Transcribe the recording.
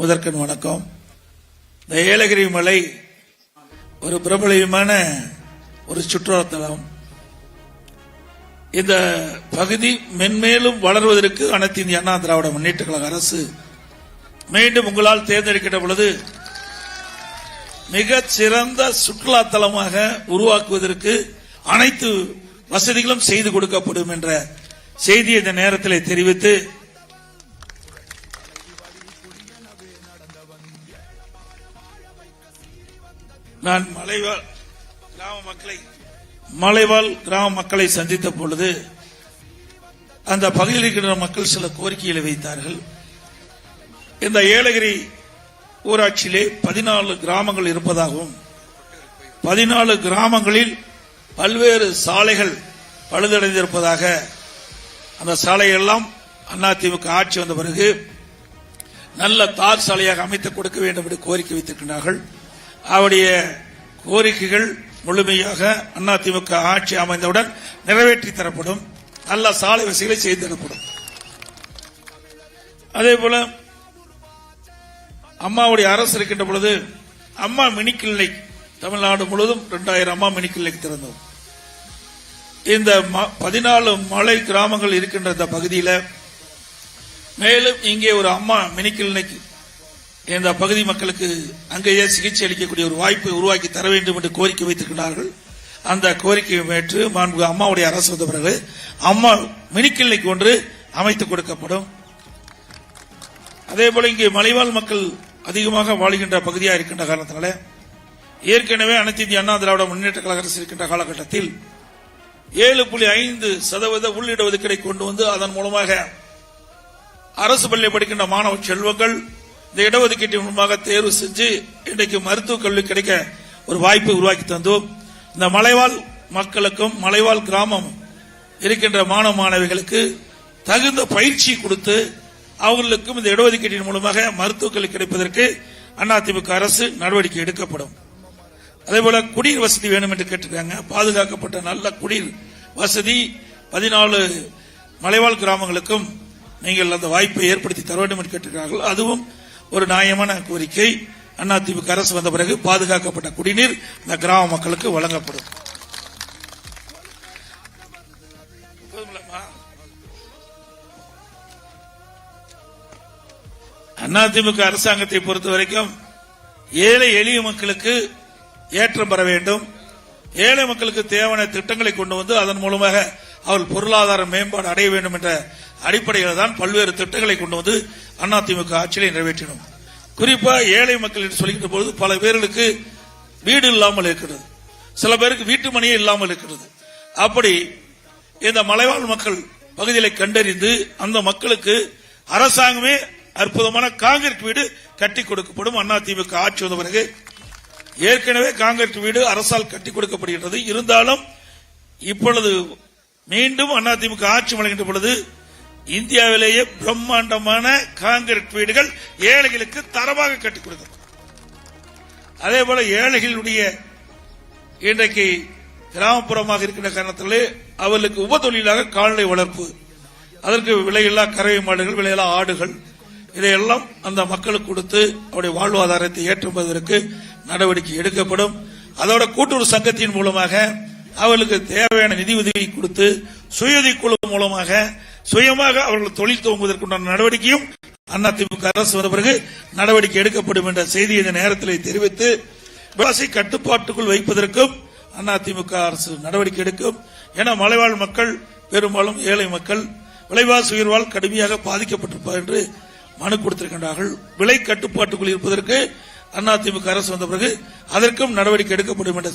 முதற்கண் வணக்கம். இந்த ஏலகிரி மலை ஒரு பிரபலமான ஒரு சுற்றுலாத்தலம். இந்த பகுதி மென்மேலும் வளர்வதற்கு அனைத்து இந்திய அண்ணா திராவிட முன்னேற்ற கழக அரசு மீண்டும் உங்களால் தேர்ந்தெடுக்கின்ற பொழுது மிகச் சிறந்த சுற்றுலாத்தலமாக உருவாக்குவதற்கு அனைத்து வசதிகளும் செய்து கொடுக்கப்படும் என்ற செய்தியை இந்த நேரத்தில் தெரிவித்து, நான் மலைவாழ் கிராம மக்களை சந்தித்த பொழுது அந்த பகுதியில் இருக்கின்ற மக்கள் சில கோரிக்கைகளை வைத்தார்கள். இந்த ஏலகிரி ஊராட்சியிலே 14 கிராமங்கள் இருப்பதாகவும் 14 கிராமங்களில் பல்வேறு சாலைகள் பழுதடைந்திருப்பதாக, அந்த சாலையெல்லாம் அதிமுக ஆட்சி வந்த பிறகு நல்ல தார் சாலையாக அமைத்துக் கொடுக்க வேண்டும் என்று கோரிக்கை வைத்திருக்கிறார்கள். அவருடைய கோரிக்கைகள் முழுமையாக அதிமுக ஆட்சி அமைந்தவுடன் நிறைவேற்றி தரப்படும். நல்ல சாலை வசதிகளை செய்து தரப்படும். அதேபோல அம்மாவுடைய அரசு இருக்கின்ற பொழுது அம்மா மினி கிளினிக் தமிழ்நாடு முழுவதும் 2000 அம்மா மினி கிளினிக் திறந்தோம். இந்த 14 மலை கிராமங்கள் இருக்கின்ற இந்த பகுதியில் மேலும் இங்கே ஒரு அம்மா மினி கிளினிக் இந்த பகுதி மக்களுக்கு அங்கேயே சிகிச்சை அளிக்கக்கூடிய ஒரு வாய்ப்பை உருவாக்கி தர வேண்டும் என்று கோரிக்கை வைத்திருக்கிறார்கள். அந்த கோரிக்கையை ஏற்று அம்மாவுடைய அரசு வந்த பிறகு அம்மா மினி கிளினிக் ஒன்று அமைத்துக் கொடுக்கப்படும். அதேபோல இங்கே மலைவாழ் மக்கள் அதிகமாக வாழ்கின்ற பகுதியாக இருக்கின்ற காரணத்தினால ஏற்கனவே அனைத்து இந்திய அண்ணா திராவிட முன்னேற்ற கழக அரசு இருக்கின்ற காலகட்டத்தில் 7.5% உள்ளிட ஒதுக்கீடை கொண்டு வந்து அதன் மூலமாக அரசு பள்ளியில் படிக்கின்ற மாணவ செல்வங்கள் இந்த இடஒதுக்கீட்டின் மூலமாக தேர்வு செஞ்சு இன்றைக்கு மருத்துவக் கல்வி கிடைக்க ஒரு வாய்ப்பை உருவாக்கி தந்தோம். இந்த மலைவாழ் மக்களுக்கும் மலைவாழ் கிராமம் இருக்கின்ற மாணவ மாணவிகளுக்கு தகுந்த பயிற்சி கொடுத்து அவர்களுக்கும் இந்த இடஒதுக்கீட்டின் மூலமாக மருத்துவக் கல்வி கிடைப்பதற்கு அதிமுக அரசு நடவடிக்கை எடுக்கப்படும். அதேபோல குடிநீர் வசதி வேணும் என்று கேட்டிருக்காங்க. பாதுகாக்கப்பட்ட நல்ல குடிநீர் வசதி 14 மலைவாழ் கிராமங்களுக்கும் நீங்கள் அந்த வாய்ப்பை ஏற்படுத்தி தர வேண்டும் என்று கேட்டிருக்கிறார்கள். அதுவும் ஒரு நியாயமான கோரிக்கை. அதிமுக அரசு வந்த பிறகு பாதுகாக்கப்பட்ட குடிநீர் இந்த கிராம மக்களுக்கு வழங்கப்படும். அதிமுக அரசாங்கத்தை பொறுத்த வரைக்கும் ஏழை எளிய மக்களுக்கு ஏற்றம் பெற வேண்டும். ஏழை மக்களுக்கு தேவையான திட்டங்களை கொண்டு வந்து அதன் மூலமாக அவர்கள் பொருளாதார மேம்பாடு அடைய வேண்டும் என்ற அடிப்படையில் தான் பல்வேறு திட்டங்களை கொண்டு வந்து அதிமுக ஆட்சியை நிறைவேற்றினோம். குறிப்பா ஏழை மக்கள் என்று சொல்கின்ற பொழுது பல பேர்களுக்கு வீடு இல்லாமல் இருக்கிறது, சில பேருக்கு வீட்டு மனையே இல்லாமல் இருக்கிறது. அப்படி இந்த மலைவாழ் மக்கள் பகுதிகளை கண்டறிந்து அந்த மக்களுக்கு அரசாங்கமே அற்புதமான காங்கிரீட் வீடு கட்டி கொடுக்கப்படும். அதிமுக ஆட்சி வந்த பிறகு ஏற்கனவே காங்கிரீட் வீடு அரசால் கட்டி கொடுக்கப்படுகிறது. இருந்தாலும் இப்பொழுது மீண்டும் அதிமுக ஆட்சி வழங்குகின்ற பொழுது இந்தியாவிலேயே பிரம்மாண்டமான காங்கிரீட் வீடுகள் ஏழைகளுக்கு தரமாக கட்டிக் கொடுக்கப்படும். அதே போல ஏழைகளுடைய இன்றைக்கு கிராமப்புறமாக இருக்கின்ற காரணத்திலே அவர்களுக்கு உபத்தொழிலாக கால்நடை வளர்ப்பு, அதற்கு விலையில்லா கறவை மாடுகள், விலையில்லா ஆடுகள், இதையெல்லாம் அந்த மக்களுக்கு கொடுத்து அவருடைய வாழ்வாதாரத்தை ஏற்றுவதற்கு நடவடிக்கை எடுக்கப்படும். அதோட கூட்டுறவு சங்கத்தின் மூலமாக அவர்களுக்கு தேவையான நிதி உதவி கொடுத்து சுயநிதி குழு மூலமாக சுயமாக அவர்கள் தொழில் துவங்குவதற்குண்டான நடவடிக்கையும் அதிமுக அரசு வந்த பிறகு நடவடிக்கை எடுக்கப்படும் என்ற செய்தியை இந்த நேரத்தில் தெரிவித்து, விலைவாசி கட்டுப்பாட்டுக்குள் வைப்பதற்கும் அதிமுக அரசு நடவடிக்கை எடுக்கும். என மலைவாழ் மக்கள் பெரும்பாலும் ஏழை மக்கள் விலைவாசி உயர்வால் கடுமையாக பாதிக்கப்பட்டிருப்பார் என்று மனு கொடுத்திருக்கின்றார்கள். விலை கட்டுப்பாட்டுக்குள் இருப்பதற்கு அதிமுக அரசு வந்த பிறகு அதற்கும் நடவடிக்கை எடுக்கப்படும் என்ற